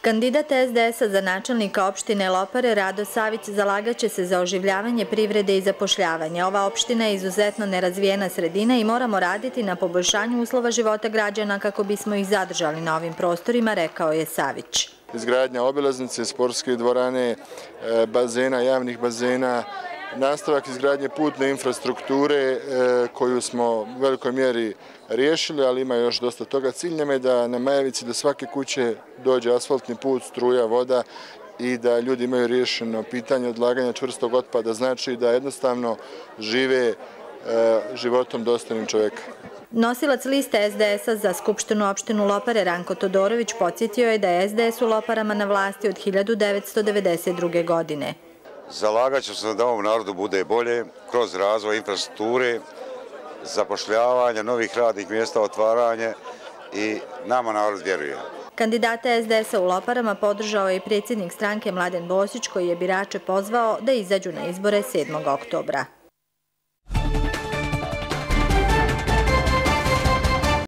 Kandidat SDS-a za načelnika opštine Lopare Rado Savić zalagaće se za oživljavanje privrede i zapošljavanja. Ova opština je izuzetno nerazvijena sredina i moramo raditi na poboljšanju uslova života građana kako bismo ih zadržali na ovim prostorima, rekao je Savić. Izgradnja obilaznice, sportske dvorane, bazena, javnih bazena, nastavak izgradnje putne infrastrukture koju smo u velikoj mjeri riješili, ali ima još dosta toga. Cilj nam je da na Majevici do svake kuće dođe asfaltni put, struja, voda i da ljudi imaju riješeno pitanje odlaganja čvrstog otpada, znači da jednostavno žive životom dostojnim čovjeka. Nosilac liste SDS-a za Skupštinu opštinu Lopare Ranko Todorović podsjetio je da je SDS u Loparama na vlasti od 1992. godine. Zalagat ću se da ovom narodu bude bolje kroz razvoj infrastrukture, zapošljavanje, novih radnih mjesta, otvaranje i nama narod vjeruje. Kandidata SDS-a u Loparama podržao je i predsjednik stranke Mladen Bosić koji je birače pozvao da izađu na izbore 7. oktobra.